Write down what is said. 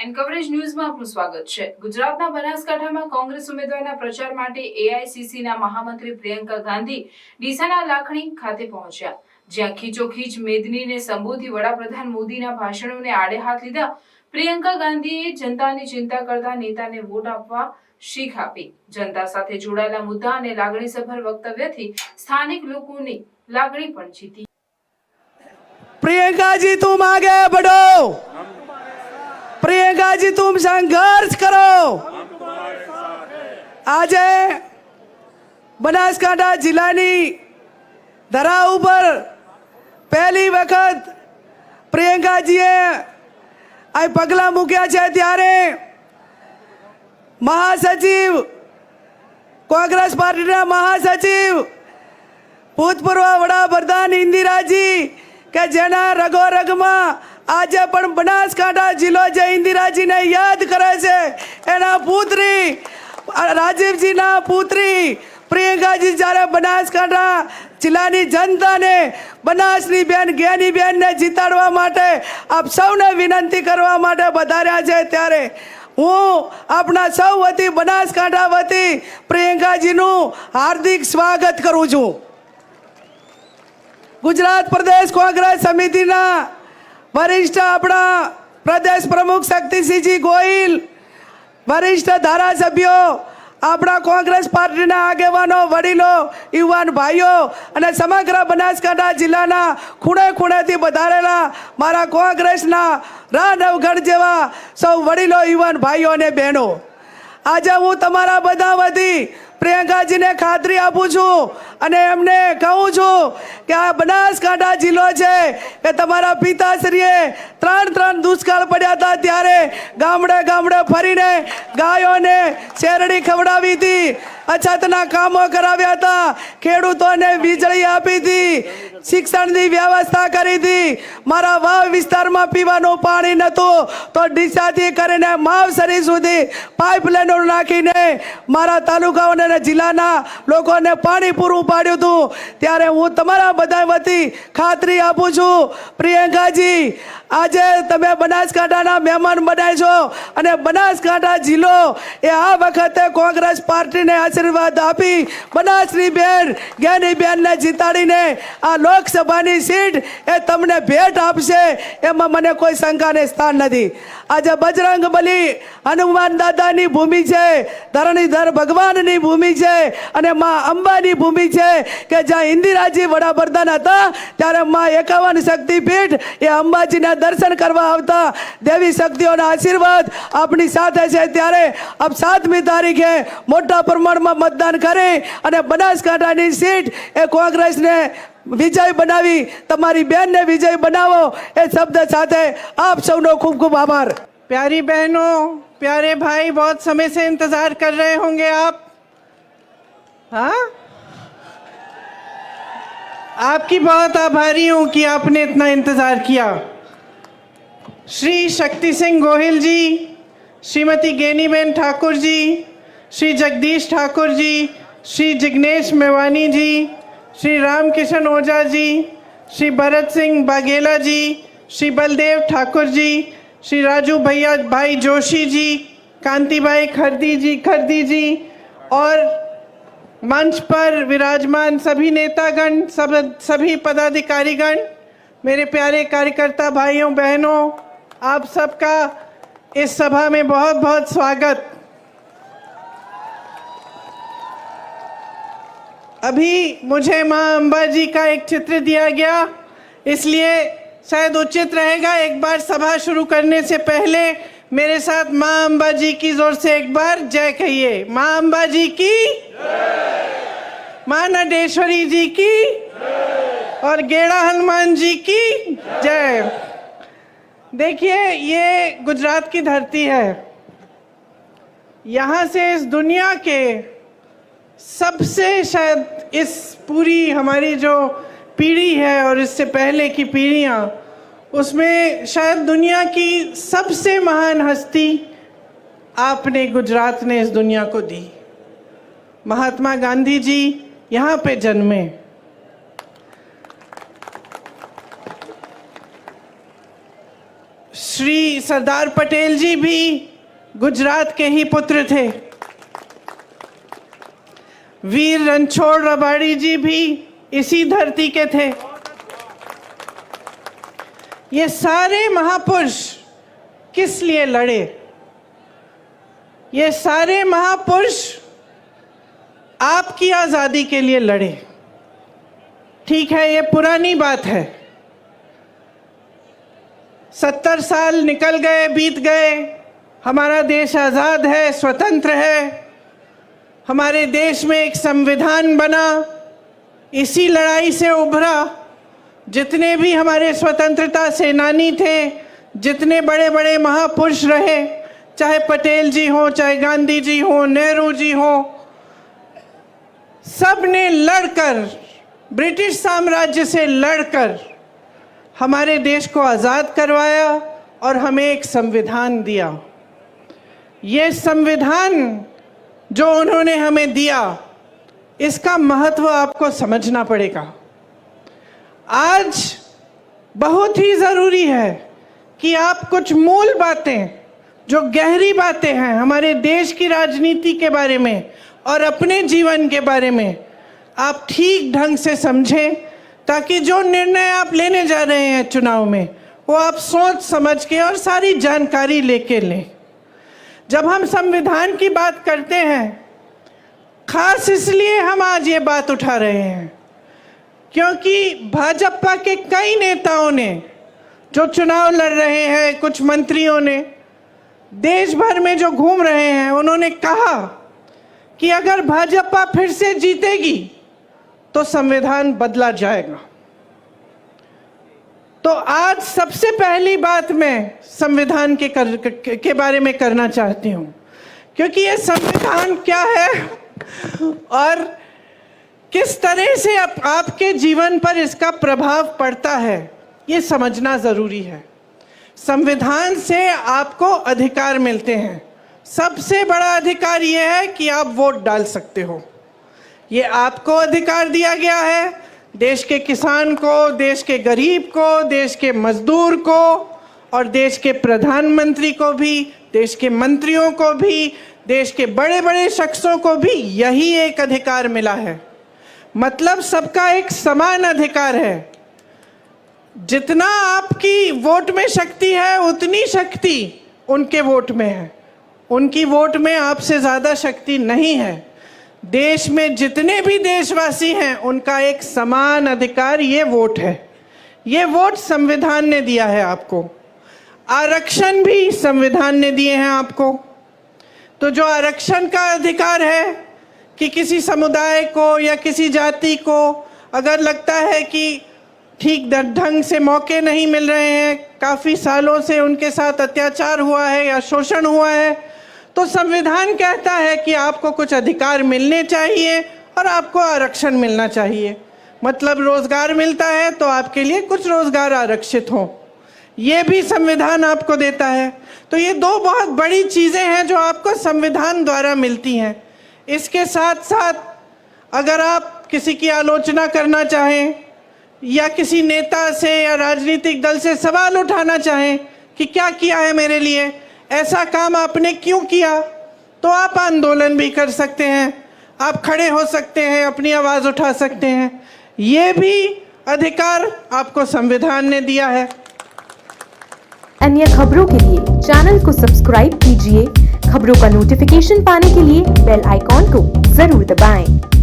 And coverage ન્યૂઝમાં આપનું સ્વાગત છે। ગુજરાતના બનાસકાંઠામાં કોંગ્રેસ ઉમેદવારના પ્રચાર માટે એઆઈસીસીના મહામંત્રી પ્રિયંકા ગાંધી ડીસાના લાખણી ખાતે પહોંચ્યા, જ્યાં ખીચોખીચ મેદનીને સંબોધી વડાપ્રધાન મોદીના ભાષણોને આડે હાથ લીધા। પ્રિયંકા ગાંધીએ જનતાની ચિંતા કરતા નેતાને વોટ આપવા શીખ આપી। જનતા સાથે જોડાયેલા મુદ્દા અને લાગણીસભર વક્તવ્યથી સ્થાનિક લોકોની લાગણી પણ જીતી। प्रियंका जी तुम आगे बढ़ो, प्रियंका जी तुम संघर्ष करो। आज बनासकांठा जिल्लानी धरा ઉપર પહેલી વખત પ્રિયંકાજીએ આ પગલા મૂક્યા છે, ત્યારે મહાસચિવ કોંગ્રેસ પાર્ટીના મહાસચિવ ભૂતપૂર્વ વડાપ્રધાન ઇન્દિરાજી કે જેના રગો રગમાં આજે પણ બનાસકાંઠા જિલ્લો જે ઇન્દિરાજીને યાદ કરે છે, એના પુત્રી રાજીવજીના પુત્રી પ્રિયંકાજી જ્યારે બનાસકાંઠા જિલ્લાની જનતાને બનાસની બેન જ્ઞાની બેનને જીતાડવા માટે આપ સૌને વિનંતી કરવા માટે વધાર્યા છે, ત્યારે હું આપણા સૌ વતી બનાસકાંઠા વતી પ્રિયંકાજીનું હાર્દિક સ્વાગત કરું છું। गुजरात प्रदेश कांग्रेस समिति वरिष्ठ अपना प्रदेश प्रमुख शक्तिसिंह जी गोहिल, वरिष्ठ धारासभ्यों, अपना कांग्रेस पार्टी आगेवानो, वडीलो, युवान भाईओ अने समग्र बनासकांठा जिल्लाना खूणे खूणेथी पधारेला मारा कांग्रेसना रा नवगढ़ जेवा सौ वडीलो, युवान भाईओ अने बहनों, आज हूँ तमारा बधा वती प्रियंकाजी ने खातरी आपू छूं અને એમને કહું છું કે આ બનાસકાંઠા જિલ્લો છે કે તમારા પિતાશ્રીએ ત્રણ દુષ્કાળ પડ્યા હતા, ત્યારે ગામડે ગામડે ફરીને ગાયોને શેરડી ખવડાવી હતી, અછતના કામો કરાવ્યા હતા, ખેડૂતોને વીજળી આપી હતી, શિક્ષણની વ્યવસ્થા કરી હતી। મારા વાવ વિસ્તારમાં પીવાનું પાણી નહોતું તો ડીસાથી કરીને માવસરી સુધી પાઇપલાઈનો નાખીને મારા તાલુકાઓને અને જિલ્લાના લોકોને પાણી પૂરું પાડ્યું હતું। ત્યારે હું તમારા બધા વતી ખાતરી આપું છું પ્રિયંકાજી, આજે તમે બનાસકાંઠાના મહેમાન બનાય છો અને બનાસકાંઠા જિલ્લો એ આ વખતે કોંગ્રેસ પાર્ટીને આશીર્વાદ આપી બનાસની બેન જ્ઞાની બેનને જીતાડીને આ લોકસભાની સીટ એ તમને ભેટ આપશે, એમાં મને કોઈ શંકાને સ્થાન નથી। આજે બજરંગ બલી હનુમાન દાદાની ભૂમિ છે, ધરણીધર ભગવાનની ભૂમિ છે અને માં અંબાની ભૂમિ છે કે જ્યાં ઇન્દિરાજી વડાપ્રધાન હતા ત્યારે માં 51 શક્તિપીઠ એ અંબાજીના દર્શન કરવા આવતા। દેવી શક્તિઓના આશીર્વાદ આપણી સાથે છે, ત્યારે આપ 7મી તારીખે મોટા પ્રમાણમાં મતદાન કરી અને બનાસકાંઠાની સીટ એ કોંગ્રેસને વિજય બનાવી તમારી બહેનને વિજય બનાવો એ શબ્દ સાથે આપ સૌનો ખૂબ ખૂબ આભાર। प्यारी बहनों, प्यारे भाई, बहुत समय से इंतजार कर रहे होंगे आप। हाँ, आपकी बहुत आभारी हूं कि आपने इतना इंतजार किया। श्री शक्ति सिंह गोहिल जी, श्रीमती गेनीबेन ठाकुर जी, श्री जगदीश ठाकुर जी, श्री जिग्नेश मेवानी जी, श्री रामकिशन ओझा जी, श्री भरत सिंह बाघेला जी, श्री बलदेव ठाकुर जी, श्री राजू भैया भाई जोशी जी, कांति भाई खरदी जी और मंच पर विराजमान सभी नेतागण, सभी पदाधिकारीगण, मेरे प्यारे कार्यकर्ता भाइयों बहनों, आप सबका इस सभा में बहुत बहुत स्वागत। अभी मुझे माँ अंबा जी का एक चित्र दिया गया, इसलिए शायद उचित रहेगा एक बार सभा शुरू करने से पहले मेरे साथ माँ अंबा जी की जोर से एक बार जय कहिए। माँ अंबा जी की जय, माँ नडेश्वरी जी की जय और गेड़ा हनुमान जी की जय। देखिए, ये गुजरात की धरती है, यहाँ से इस दुनिया के सबसे शायद इस पूरी हमारी जो पीढ़ी है और इससे पहले की पीढ़ियाँ, उसमें शायद दुनिया की सबसे महान हस्ती आपने गुजरात ने इस दुनिया को दी। महात्मा गांधी जी यहाँ पे जन्मे। श्री सरदार पटेल जी भी गुजरात के ही पुत्र थे। वीर रणछोड़ रबाड़ी जी भी इसी धरती के थे। ये सारे महापुरुष किस लिए लड़े? ये सारे महापुरुष आपकी आज़ादी के लिए लड़े। ठीक है, ये पुरानी बात है। 70 साल निकल गए, बीत गए, हमारा देश आज़ाद है, स्वतंत्र है। हमारे देश में एक संविधान बना, इसी लड़ाई से उभरा। जितने भी हमारे स्वतंत्रता सेनानी थे, जितने बड़े बड़े महापुरुष रहे, चाहे पटेल जी हो, चाहे गांधी जी हो, नेहरू जी हो, सब ने लड़कर, ब्रिटिश साम्राज्य से लड़कर हमारे देश को आज़ाद करवाया और हमें एक संविधान दिया। ये संविधान जो उन्होंने हमें दिया, इसका महत्व आपको समझना पड़ेगा। आज बहुत ही ज़रूरी है कि आप कुछ मूल बातें, जो गहरी बातें हैं हमारे देश की राजनीति के बारे में और अपने जीवन के बारे में, आप ठीक ढंग से समझें, ताकि जो निर्णय आप लेने जा रहे हैं चुनाव में, वो आप सोच समझ के और सारी जानकारी लेके लें। जब हम संविधान की बात करते हैं, खास इसलिए हम आज ये बात उठा रहे हैं क्योंकि भाजपा के कई नेताओं ने जो चुनाव लड़ रहे हैं, कुछ मंत्रियों ने देश भर में जो घूम रहे हैं, उन्होंने कहा कि अगर भाजपा फिर से जीतेगी तो संविधान बदला जाएगा। तो आज सबसे पहली बात मैं संविधान के बारे में करना चाहती हूँ, क्योंकि ये संविधान क्या है और किस तरह से आपके जीवन पर इसका प्रभाव पड़ता है, ये समझना ज़रूरी है। संविधान से आपको अधिकार मिलते हैं। सबसे बड़ा अधिकार ये है कि आप वोट डाल सकते हो। ये आपको अधिकार दिया गया है, देश के किसान को, देश के गरीब को, देश के मजदूर को और देश के प्रधानमंत्री को भी, देश के मंत्रियों को भी, देश के बड़े बड़े शख्सों को भी यही एक अधिकार मिला है। मतलब सबका एक समान अधिकार है। जितना आपकी वोट में शक्ति है, उतनी शक्ति उनके वोट में है। उनकी वोट में आपसे ज़्यादा शक्ति नहीं है। देश में जितने भी देशवासी हैं, उनका एक समान अधिकार ये वोट है। ये वोट संविधान ने दिया है आपको। आरक्षण भी संविधान ने दिए हैं आपको। तो जो आरक्षण का अधिकार है कि किसी समुदाय को या किसी जाति को अगर लगता है कि ठीक ढंग से मौके नहीं मिल रहे हैं, काफ़ी सालों से उनके साथ अत्याचार हुआ है या शोषण हुआ है, तो संविधान कहता है कि आपको कुछ अधिकार मिलने चाहिए और आपको आरक्षण मिलना चाहिए। मतलब रोज़गार मिलता है तो आपके लिए कुछ रोज़गार आरक्षित हो, ये भी संविधान आपको देता है। तो ये दो बहुत बड़ी चीज़ें हैं जो आपको संविधान द्वारा मिलती हैं। इसके साथ साथ अगर आप किसी की आलोचना करना चाहें या किसी नेता से या राजनीतिक दल से सवाल उठाना चाहें कि क्या किया है मेरे लिए, ऐसा काम आपने क्यों किया, तो आप आंदोलन भी कर सकते हैं, आप खड़े हो सकते हैं, अपनी आवाज़ उठा सकते हैं। ये भी अधिकार आपको संविधान ने दिया है। अन्य खबरों के लिए चैनल को सब्सक्राइब कीजिए। खबरों का नोटिफिकेशन पाने के लिए बेल आइकॉन को जरूर दबाएं।